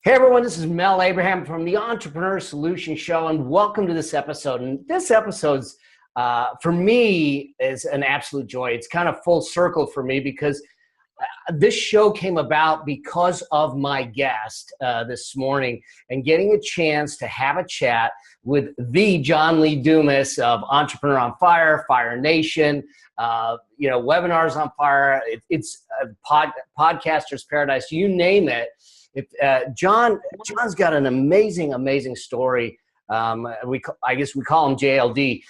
Hey everyone, this is Mel Abraham from the Entrepreneur Solution Show, and welcome to this episode. And this episode's, for me, is an absolute joy. It's kind of full circle for me because this show came about because of my guest this morning and getting a chance to have a chat with the John Lee Dumas of Entrepreneur on Fire, Fire Nation, Webinars on Fire. It's a podcaster's paradise, you name it. John's got an amazing story. I guess we call him JLD.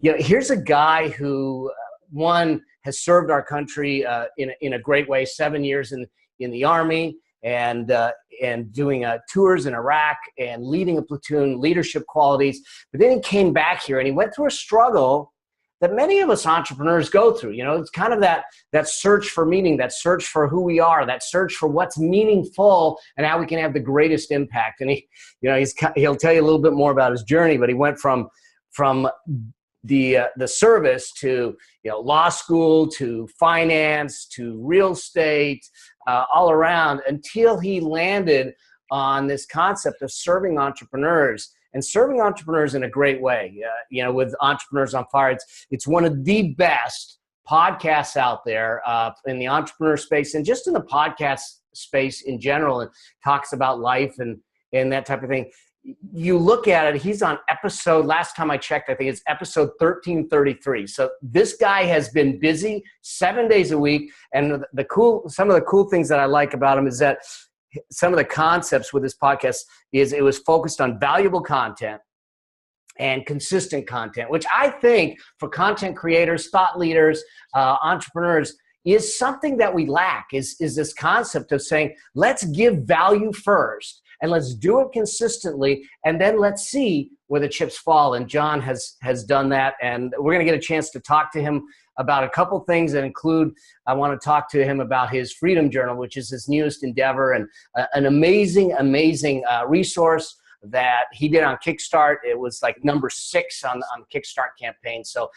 Here's a guy who, one, has served our country in a great way, 7 years in the Army, and doing tours in Iraq and leading a platoon, leadership qualities. But then he came back here and he went through a struggle that many of us entrepreneurs go through. It's kind of that search for meaning, that search for who we are, that search for what's meaningful and how we can have the greatest impact. And he'll tell you a little bit more about his journey, but he went from the service to law school to finance to real estate, all around, until he landed on this concept of serving entrepreneurs. And serving entrepreneurs in a great way, with Entrepreneurs on Fire. It's one of the best podcasts out there in the entrepreneur space and just in the podcast space in general. It talks about life and that type of thing. You look at it, he's on episode, last time I checked, I think it's episode 1333. So this guy has been busy 7 days a week. And some of the cool things that I like about him is that some of the concepts with this podcast is it was focused on valuable content and consistent content, which I think for content creators, thought leaders, entrepreneurs is something that we lack is this concept of saying, let's give value first and let's do it consistently. And then let's see where the chips fall. And John has done that. And we're going to get a chance to talk to him about a couple things that include, I want to talk to him about his Freedom Journal, which is his newest endeavor and an amazing resource that he did on Kickstart. It was like number 6 on the Kickstart campaign. So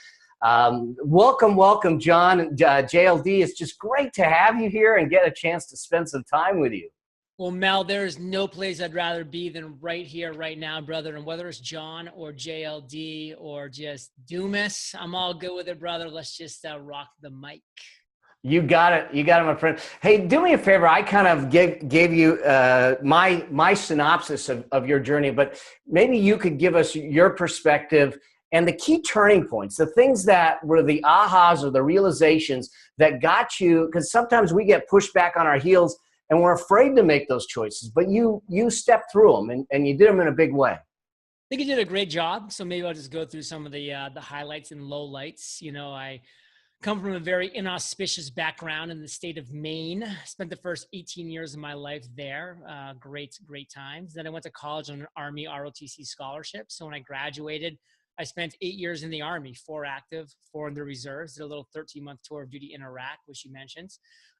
welcome, John. JLD, it's just great to have you here and get a chance to spend some time with you. Well, Mel, there's no place I'd rather be than right here, right now, brother. And whether it's John or JLD or just Dumas, I'm all good with it, brother. Let's just rock the mic. You got it, my friend. Hey, do me a favor. I kind of gave you my synopsis of your journey, but maybe you could give us your perspective and the key turning points, the things that were the ahas or the realizations that got you, because sometimes we get pushed back on our heels and we're afraid to make those choices, but you stepped through them and you did them in a big way. I think you did a great job. So maybe I'll just go through some of the highlights and lowlights. I come from a very inauspicious background in the state of Maine. Spent the first 18 years of my life there. Great times. Then I went to college on an Army ROTC scholarship. So when I graduated, I spent 8 years in the Army, 4 active, 4 in the reserves, did a little 13-month tour of duty in Iraq, which you mentioned.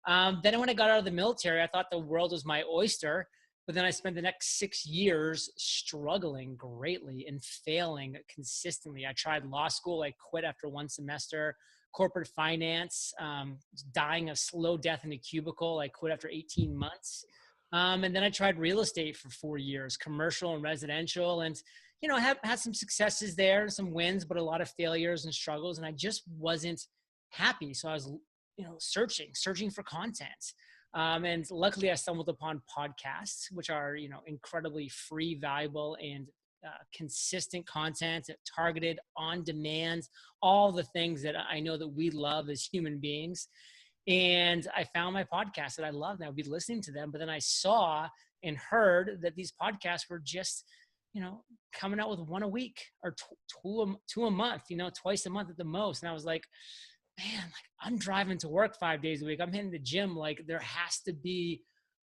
Then when I got out of the military, I thought the world was my oyster, but then I spent the next 6 years struggling greatly and failing consistently. I tried law school. I quit after 1 semester. Corporate finance, dying a slow death in a cubicle. I quit after 18 months. And then I tried real estate for 4 years, commercial and residential. And I had some successes there, some wins, but a lot of failures and struggles. And I just wasn't happy. So I was, searching for content. And luckily I stumbled upon podcasts, which are, incredibly free, valuable, and consistent content, targeted, on demand, all the things that I know that we love as human beings. And I found my podcast that I loved, and I would be listening to them. But then I saw and heard that these podcasts were just, coming out with 1 a week or two a month, twice a month at the most. And I was like, man, I'm driving to work 5 days a week. I'm hitting the gym. There has to be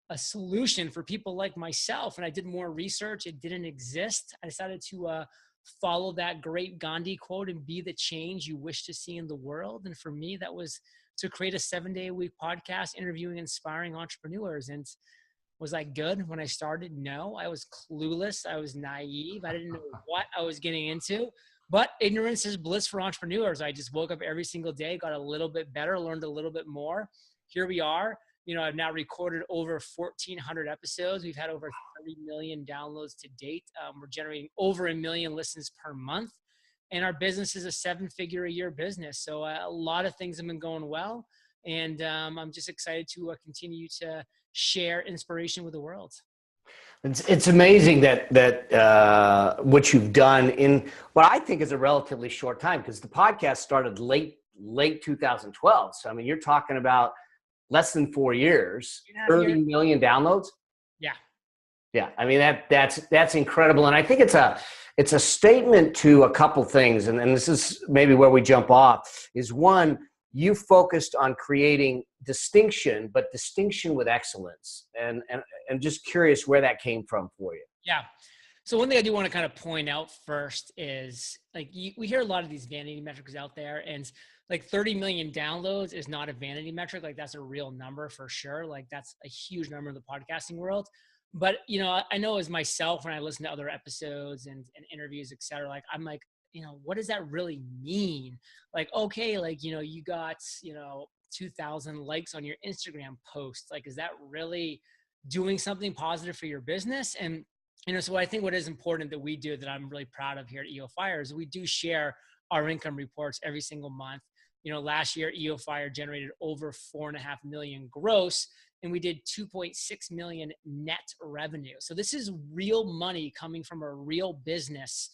a solution for people like myself. And I did more research. It didn't exist. I decided to follow that great Gandhi quote and be the change you wish to see in the world. And for me, that was to create a 7-day-a-week podcast interviewing inspiring entrepreneurs. And was I good when I started? No, I was clueless. I was naive. I didn't know what I was getting into. But ignorance is bliss for entrepreneurs. I just woke up every single day, got a little bit better, learned a little bit more. Here we are. I've now recorded over 1,400 episodes. We've had over 30 million downloads to date. We're generating over 1 million listens per month. And our business is a 7-figure-a-year business. So a lot of things have been going well. And I'm just excited to continue to share inspiration with the world. It's amazing that what you've done in what I think is a relatively short time, because the podcast started late 2012. So, I mean, you're talking about less than 4 years, 30 million downloads. Yeah. Yeah. I mean, that's incredible. And I think it's a statement to a couple things. And this is maybe where we jump off is one, you focused on creating distinction, but distinction with excellence. And I'm just curious where that came from for you. Yeah. So one thing I do want to kind of point out first is like we hear a lot of these vanity metrics out there, and like 30 million downloads is not a vanity metric. Like that's a real number for sure. Like that's a huge number in the podcasting world. But, I know as myself, when I listen to other episodes and interviews, et cetera, like I'm like, what does that really mean? Like, okay, like, you got, 2,000 likes on your Instagram post. Like, is that really doing something positive for your business? And, so I think what is important that we do that I'm really proud of here at EOFire is we do share our income reports every single month. Last year, EOFire generated over 4.5 million gross, and we did 2.6 million net revenue. So this is real money coming from a real business.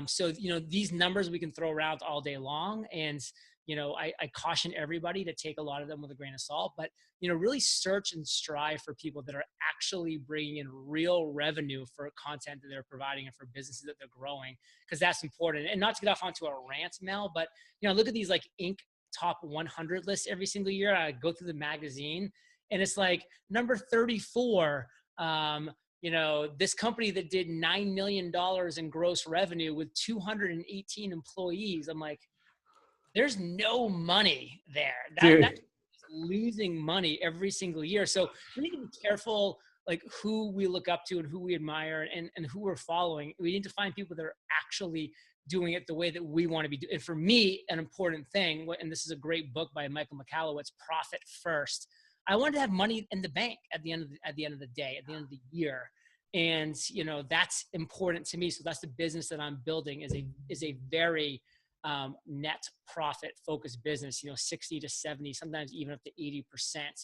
So, these numbers we can throw around all day long. And, I caution everybody to take a lot of them with a grain of salt, but, really search and strive for people that are actually bringing in real revenue for content that they're providing and for businesses that they're growing, because that's important. And not to get off onto a rant, Mel, but, look at these like Inc. top 100 lists every single year. I go through the magazine and it's like number 34, this company that did $9 million in gross revenue with 218 employees. I'm like, there's no money there. That's losing money every single year. So we need to be careful, like who we look up to and who we admire and who we're following. We need to find people that are actually doing it the way that we want to be doing. And for me, an important thing, and this is a great book by Michael McCallowitz, Profit First. I wanted to have money in the bank at the end of the day, at the end of the year. And, that's important to me. So that's the business that I'm building is a very net profit focused business, 60 to 70, sometimes even up to 80%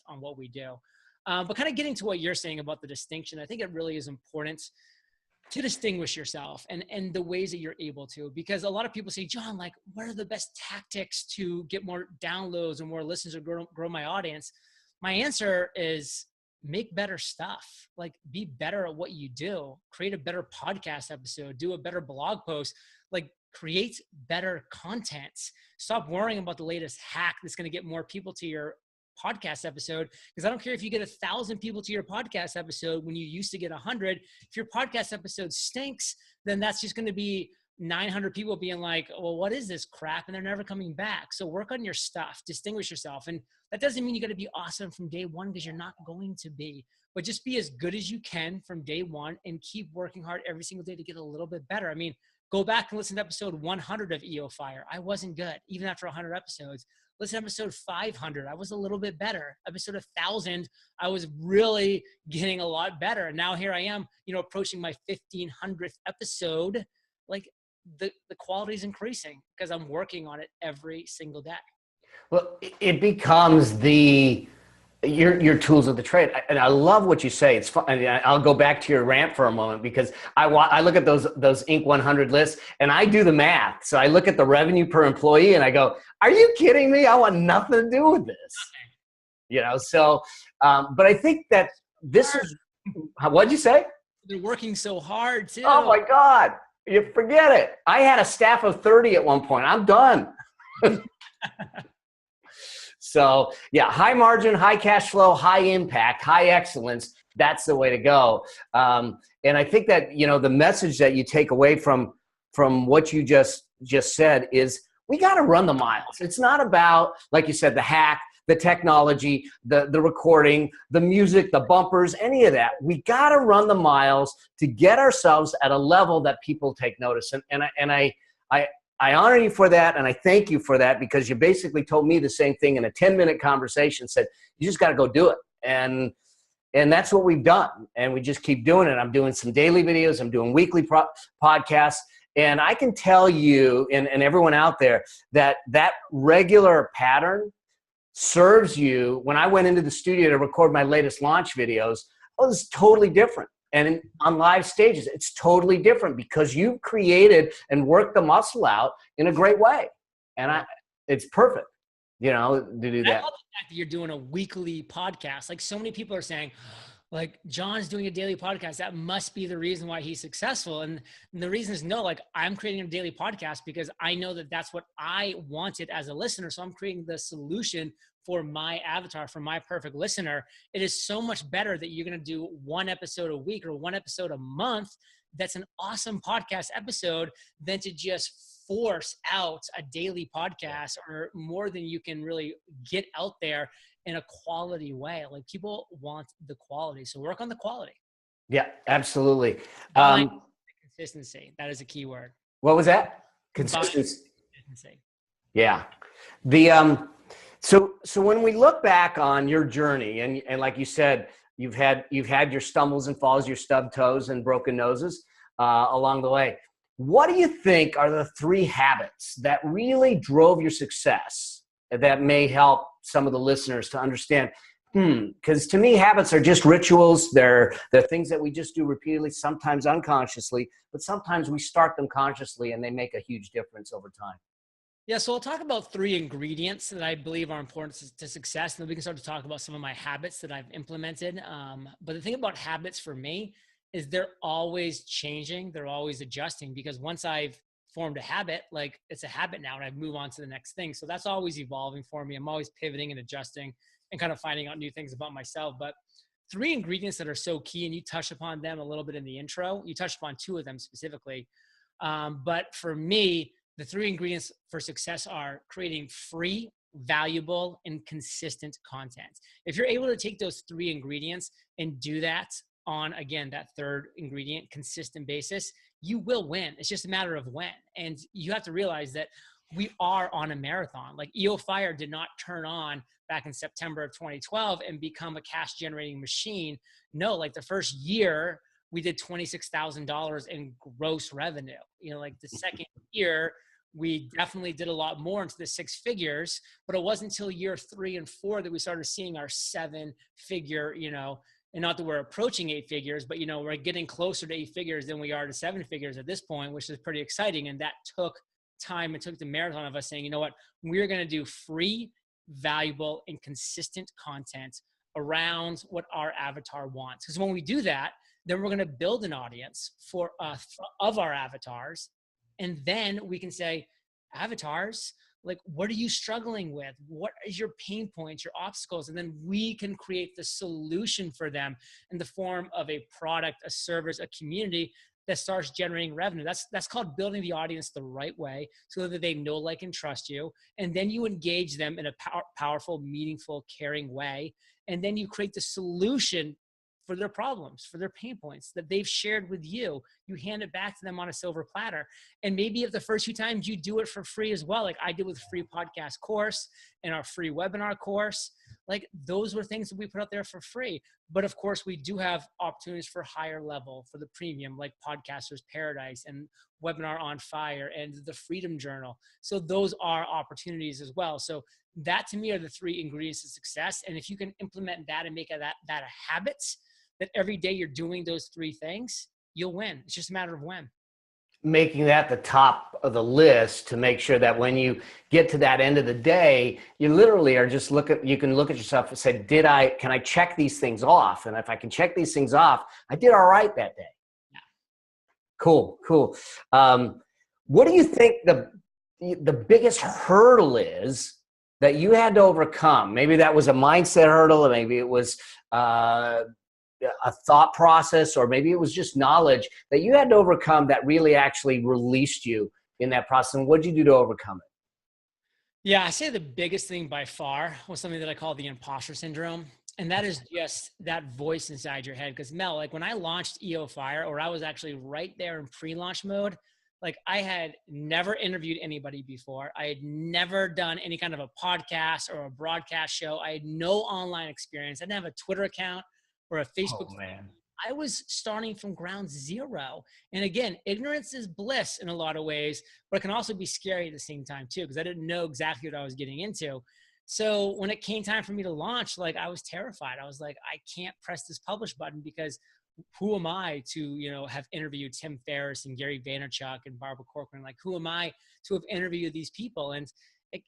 on what we do. But kind of getting to what you're saying about the distinction, I think it really is important to distinguish yourself and the ways that you're able to, because a lot of people say, John, like, what are the best tactics to get more downloads and more listeners or grow my audience? My answer is make better stuff, like be better at what you do, create a better podcast episode, do a better blog post, like create better content. Stop worrying about the latest hack that's going to get more people to your podcast episode, because I don't care if you get 1,000 people to your podcast episode when you used to get 100. If your podcast episode stinks, then that's just going to be 900 people being like, well, what is this crap? And they're never coming back. So work on your stuff, distinguish yourself. And that doesn't mean you got to be awesome from day one, because you're not going to be, but just be as good as you can from day one and keep working hard every single day to get a little bit better. I mean, go back and listen to episode 100 of EOFire. I wasn't good, even after 100 episodes. Listen to episode 500. I was a little bit better. Episode 1,000, I was really getting a lot better. And now here I am, approaching my 1,500th episode. Like the quality is increasing because I'm working on it every single day. Well, it becomes your tools of the trade. And I love what you say. It's fun. I'll go back to your rant for a moment, because I look at those Inc. 100 lists and I do the math. So I look at the revenue per employee and I go, are you kidding me? I want nothing to do with this. So, but I think that this is, what'd you say? They're working so hard too. Oh my God. You forget it. I had a staff of 30 at one point. I'm done. So yeah, high margin, high cash flow, high impact, high excellence. That's the way to go. And I think that, the message that you take away from what you just said is we got to run the miles. It's not about, like you said, the hack, the technology, the recording, the music, the bumpers, any of that. We got to run the miles to get ourselves at a level that people take notice. And I honor you for that, and I thank you for that, because you basically told me the same thing in a 10-minute conversation, said, you just got to go do it. And that's what we've done. And we just keep doing it. I'm doing some daily videos. I'm doing weekly podcasts. And I can tell you and everyone out there that regular pattern serves you. When I went into the studio to record my latest launch videos, it was totally different. And on live stages, it's totally different because you've created and worked the muscle out in a great way. And it's perfect, to do that. I love the fact that you're doing a weekly podcast. Like, so many people are saying, like, John's doing a daily podcast. That must be the reason why he's successful. And the reason is no, like, I'm creating a daily podcast because I know that that's what I wanted as a listener. So I'm creating the solution for my avatar, for my perfect listener. It is so much better that you're going to do one episode a week or one episode a month. That's an awesome podcast episode than to just force out a daily podcast or more than you can really get out there in a quality way. Like, people want the quality. So work on the quality. Yeah, absolutely. Consistency. That is a key word. What was that? Consistency. Yeah. So when we look back on your journey and like you said, you've had your stumbles and falls, your stubbed toes and broken noses along the way. What do you think are the 3 habits that really drove your success that may help some of the listeners to understand? Because to me, habits are just rituals. They're things that we just do repeatedly, sometimes unconsciously, but sometimes we start them consciously and they make a huge difference over time. Yeah, so I'll talk about 3 ingredients that I believe are important to success, and then we can start to talk about some of my habits that I've implemented. But the thing about habits for me is they're always changing. They're always adjusting, because once I've formed a habit, like, it's a habit now and I move on to the next thing. So that's always evolving for me. I'm always pivoting and adjusting and kind of finding out new things about myself. But 3 ingredients that are so key, and you touched upon them a little bit in the intro. You touched upon 2 of them specifically. But for me, the 3 ingredients for success are creating free, valuable, and consistent content. If you're able to take those 3 ingredients and do that on, again, that 3rd ingredient, consistent basis, you will win. It's just a matter of when. And you have to realize that we are on a marathon. Like, EOFire did not turn on back in September of 2012 and become a cash generating machine. No, like, the first year we did $26,000 in gross revenue. Like, the second year, we definitely did a lot more into the 6 figures, but it wasn't until year 3 and 4 that we started seeing our 7-figure, and not that we're approaching 8 figures, but, we're getting closer to 8 figures than we are to 7 figures at this point, which is pretty exciting. And that took time. It took the marathon of us saying, you know what, we're going to do free, valuable, and consistent content around what our avatar wants. Because when we do that, then we're going to build an audience of our avatars. And then we can say, avatars, like, what are you struggling with? What is your pain points, your obstacles? And then we can create the solution for them in the form of a product, a service, a community that starts generating revenue. That's called building the audience the right way, so that they know, like, and trust you. And then you engage them in a powerful, meaningful, caring way. And then you create the solution for their problems, for their pain points that they've shared with you. You hand it back to them on a silver platter. And maybe if the first few times you do it for free as well, like I did with free podcast course and our free webinar course, like, those were things that we put out there for free. But of course, we do have opportunities for higher level, for the premium, like Podcasters Paradise and Webinar on Fire and the Freedom Journal. So those are opportunities as well. So that, to me, are the 3 ingredients to success. And if you can implement that and make that a habit, that every day you're doing those 3 things, you'll win. It's just a matter of when. Making that the top of the list to make sure that when you get to that end of the day, you literally are just you can look at yourself and say, can I check these things off? And if I can check these things off, I did all right that day. Yeah. Cool. What do you think the biggest hurdle is that you had to overcome? Maybe that was a mindset hurdle, or maybe it was a thought process, or maybe it was just knowledge that you had to overcome that really actually released you in that process. And what did you do to overcome it? Yeah, I say the biggest thing by far was something that I call the imposter syndrome. And that is just that voice inside your head. Because Mel, like, when I launched EOFire, or I was actually right there in pre-launch mode, Like I had never interviewed anybody before. I had never done any kind of a podcast or a broadcast show. I had no online experience. I didn't have a Twitter account or a Facebook. Oh man. I was starting from ground zero. And again, ignorance is bliss in a lot of ways, but it can also be scary at the same time too, because I didn't know exactly what I was getting into. So when it came time for me to launch, like I was terrified. I was like, I can't press this publish button because who am I to, have interviewed Tim Ferriss and Gary Vaynerchuk and Barbara Corcoran? Like, who am I to have interviewed these people? And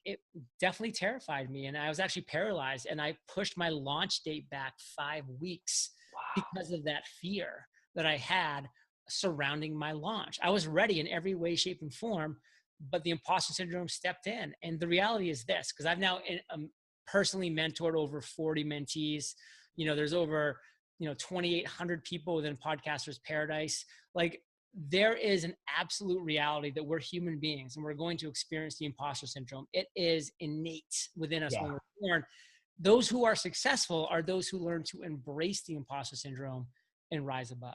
it definitely terrified me. And I was actually paralyzed, and I pushed my launch date back 5 weeks because of that fear that I had surrounding my launch. I was ready in every way, shape, and form, but the imposter syndrome stepped in. And the reality is this, because I've now personally mentored over 40 mentees. There's over 2,800 people within Podcasters Paradise. Like, there is an absolute reality that we're human beings and we're going to experience the imposter syndrome. It is innate within us when we're born. Those who are successful are those who learn to embrace the imposter syndrome and rise above.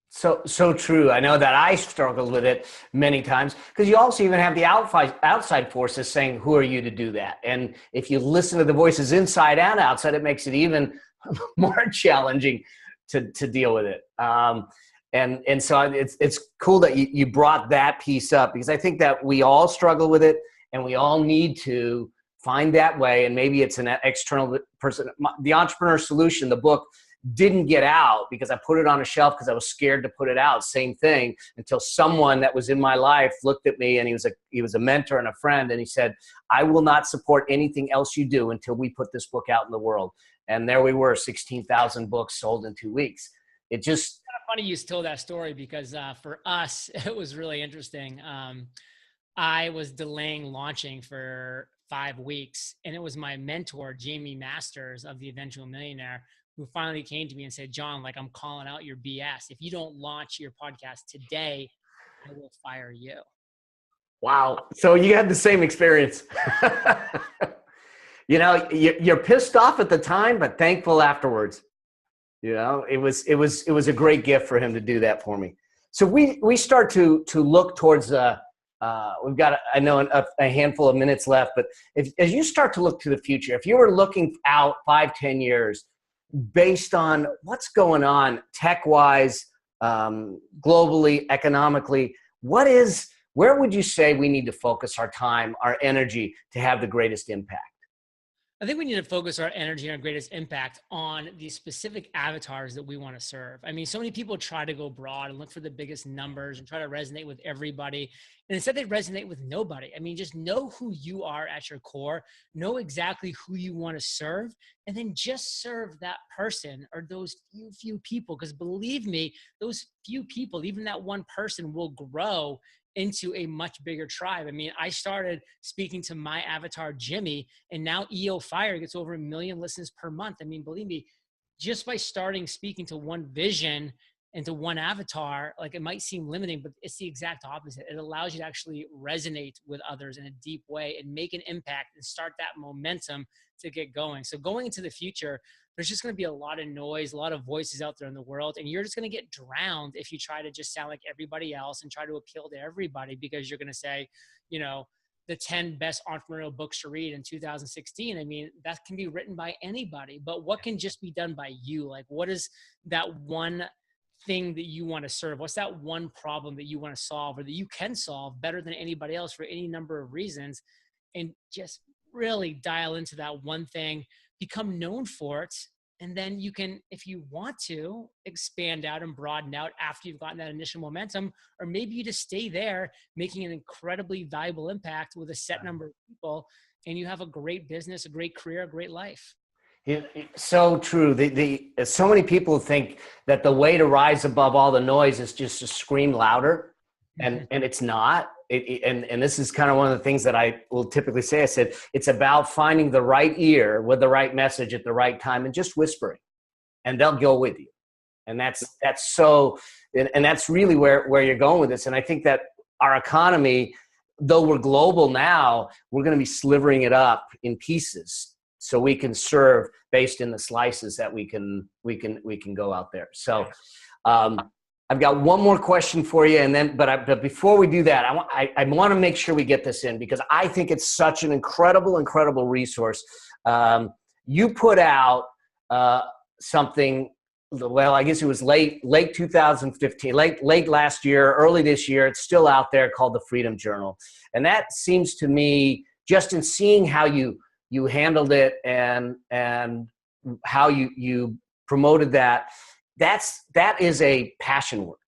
So true. I know that I struggled with it many times, because you also even have the outside forces saying, who are you to do that? And if you listen to the voices inside and outside, it makes it even more challenging to deal with it. And so it's cool that you brought that piece up, because I think that we all struggle with it and we all need to find that way. And maybe it's an external person. The Entrepreneur Solution, the book, didn't get out because I put it on a shelf because I was scared to put it out. Same thing, until someone that was in my life looked at me, and he was a mentor and a friend, and he said, I will not support anything else you do until we put this book out in the world. And there we were, 16,000 books sold in 2 weeks. It just... It's kind of funny you told that story, because for us, it was really interesting. I was delaying launching for 5 weeks, and it was my mentor, Jamie Masters of The Eventual Millionaire, who finally came to me and said, John, like, I'm calling out your BS. If you don't launch your podcast today, I will fire you. Wow. So you had the same experience. You're pissed off at the time, but thankful afterwards. It was a great gift for him to do that for me. So we start to look towards, we've got, I know, a handful of minutes left, but as you start to look to the future, if you were looking out 5-10 years, based on what's going on tech-wise, globally, economically, where would you say we need to focus our time, our energy to have the greatest impact? I think we need to focus our energy and our greatest impact on the specific avatars that we want to serve. I mean, so many people try to go broad and look for the biggest numbers and try to resonate with everybody. And instead they resonate with nobody. I mean, just know who you are at your core, know exactly who you want to serve, and then just serve that person or those few people. Because believe me, those few people, even that one person, will grow into a much bigger tribe. I mean, I started speaking to my avatar, Jimmy, and now EOFire gets over 1 million listens per month. I mean, believe me, just by starting speaking to one vision and to one avatar, like, it might seem limiting, but it's the exact opposite. It allows you to actually resonate with others in a deep way and make an impact and start that momentum to get going. So going into the future, there's just going to be a lot of noise, a lot of voices out there in the world, and you're just going to get drowned if you try to just sound like everybody else and try to appeal to everybody, because you're going to say, the 10 best entrepreneurial books to read in 2016. I mean, that can be written by anybody, but what can just be done by you? Like, what is that one thing that you want to serve? What's that one problem that you want to solve, or that you can solve better than anybody else for any number of reasons? And just really dial into that one thing, become known for it. And then you can, if you want to, expand out and broaden out after you've gotten that initial momentum, or maybe you just stay there making an incredibly valuable impact with a set number of people, and you have a great business, a great career, a great life. So true. So many people think that the way to rise above all the noise is just to scream louder, and it's not. And this is kind of one of the things that I will typically say. I said, it's about finding the right ear with the right message at the right time and just whispering, and they'll go with you. And that's really where you're going with this. And I think that our economy, though we're global now, we're going to be slivering it up in pieces so we can serve based in the slices that we can go out there. So, I've got one more question for you, and then, but before we do that, I want to make sure we get this in because I think it's such an incredible resource. You put out something. Well, I guess it was late 2015, late last year, early this year. It's still out there, called the Freedom Journal, and that seems to me, just in seeing how you handled it and how you promoted that. That is a passion work,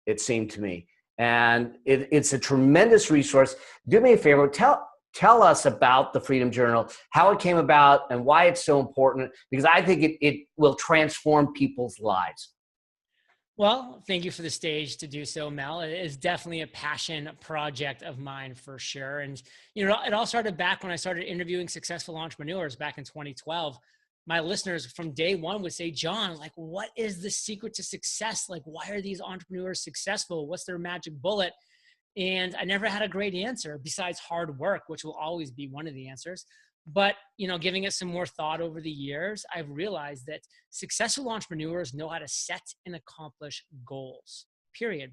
it seemed to me. And it's a tremendous resource. Do me a favor, tell us about the Freedom Journal, how it came about and why it's so important, because I think it will transform people's lives. Well, thank you for the stage to do so, Mel. It is definitely a passion project of mine for sure. And, you know, it all started back when I started interviewing successful entrepreneurs back in 2012. My listeners from day one would say, John, like, what is the secret to success? Like, why are these entrepreneurs successful? What's their magic bullet? And I never had a great answer besides hard work, which will always be one of the answers. But, you know, giving it some more thought over the years, I've realized that successful entrepreneurs know how to set and accomplish goals, period.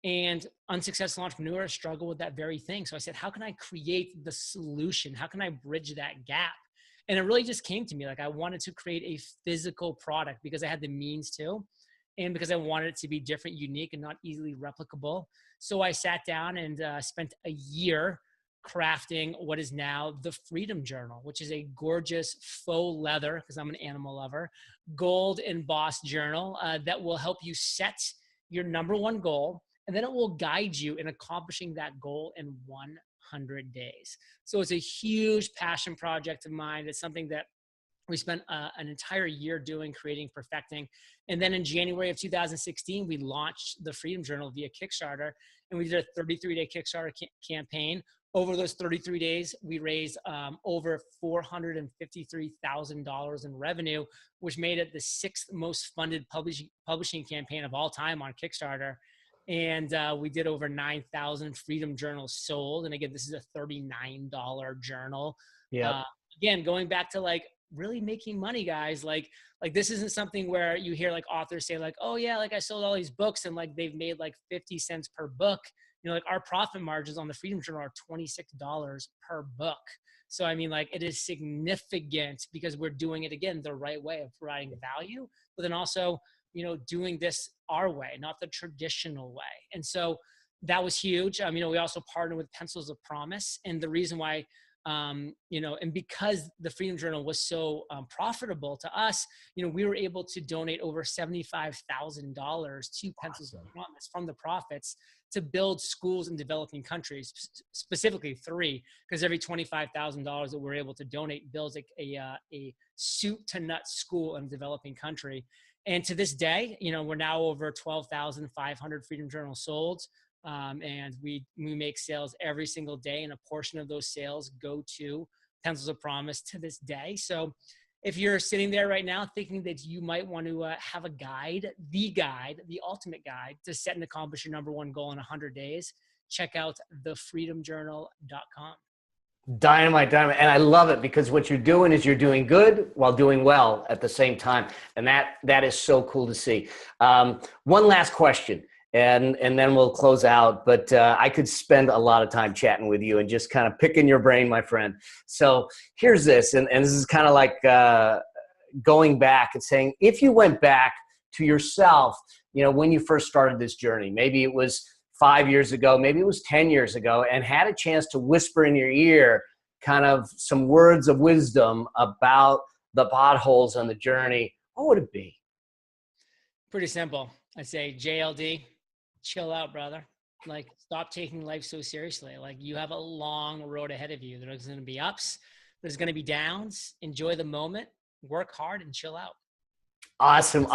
And unsuccessful entrepreneurs struggle with that very thing. So I said, how can I create the solution? How can I bridge that gap? And it really just came to me, like I wanted to create a physical product because I had the means to, and because I wanted it to be different, unique, and not easily replicable. So I sat down and spent a year crafting what is now the Freedom Journal, which is a gorgeous faux leather, because I'm an animal lover, gold embossed journal that will help you set your number one goal. And then it will guide you in accomplishing that goal in 100 days. So it's a huge passion project of mine. It's something that we spent an entire year doing, creating, perfecting. And then in January of 2016, we launched the Freedom Journal via Kickstarter. And we did a 33-day Kickstarter campaign. Over those 33 days, we raised over $453,000 in revenue, which made it the sixth most funded publishing campaign of all time on Kickstarter. And we did over 9,000 Freedom Journals sold. And again, this is a $39 journal. Yeah. Again, going back to like really making money, guys. Like this isn't something where you hear like authors say like, oh yeah, like I sold all these books and like they've made like 50 cents per book. You know, like our profit margins on the Freedom Journal are $26 per book. So, I mean, like it is significant because we're doing it again, the right way of providing value, but then also, you know, doing this our way, not the traditional way. And so that was huge. You know, we also partnered with Pencils of Promise. And the reason why, you know, and because the Freedom Journal was so profitable to us, you know, we were able to donate over $75,000 to Pencils of Promise from the profits to build schools in developing countries, specifically 3, because every $25,000 that we're able to donate builds a soup to nuts school in a developing country. And to this day, you know, we're now over 12,500 Freedom Journals sold. And we make sales every single day, and a portion of those sales go to Pencils of Promise to this day. So if you're sitting there right now thinking that you might want to have a guide, the ultimate guide to set and accomplish your number one goal in 100 days, check out thefreedomjournal.com. Dynamite. And I love it because what you're doing is you're doing good while doing well at the same time. And that is so cool to see. One last question. And then we'll close out. But I could spend a lot of time chatting with you and just kind of picking your brain, my friend. So here's this, and this is kind of like going back and saying, if you went back to yourself, you know, when you first started this journey, maybe it was 5 years ago, maybe it was 10 years ago, and had a chance to whisper in your ear kind of some words of wisdom about the potholes on the journey, what would it be? Pretty simple. I'd say, JLD, chill out, brother. Like, stop taking life so seriously. Like, you have a long road ahead of you. There's going to be ups. There's going to be downs. Enjoy the moment. Work hard and chill out. Awesome.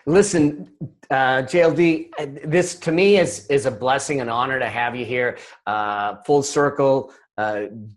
Listen, JLD, this to me is a blessing and honor to have you here. Full circle,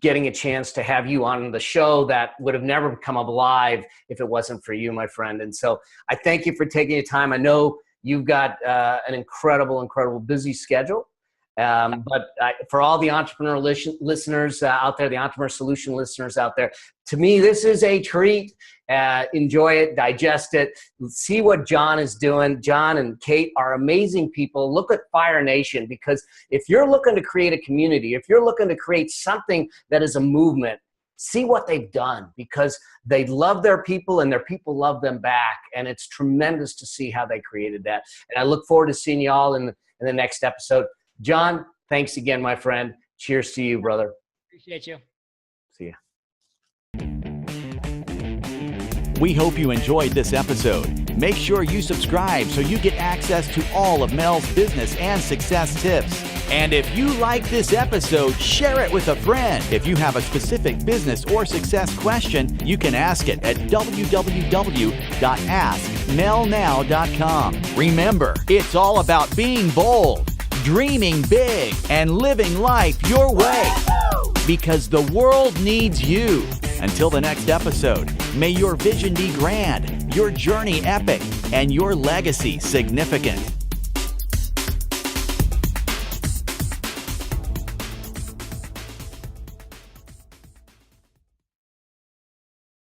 getting a chance to have you on the show that would have never come alive if it wasn't for you, my friend. And so I thank you for taking your time. I know you've got an incredible busy schedule. For all the entrepreneur listeners out there, the Entrepreneur Solution listeners out there, to me, this is a treat. Enjoy it, digest it, see what John is doing. John and Kate are amazing people. Look at Fire Nation, because if you're looking to create a community, if you're looking to create something that is a movement, see what they've done, because they love their people and their people love them back. And it's tremendous to see how they created that. And I look forward to seeing you all in the next episode. John, thanks again, my friend. Cheers to you, brother. Appreciate you. See ya. We hope you enjoyed this episode. Make sure you subscribe so you get access to all of Mel's business and success tips. And if you like this episode, share it with a friend. If you have a specific business or success question, you can ask it at www.askmelnow.com. Remember, it's all about being bold, dreaming big, and living life your way. Because the world needs you. Until the next episode, may your vision be grand, your journey epic, and your legacy significant.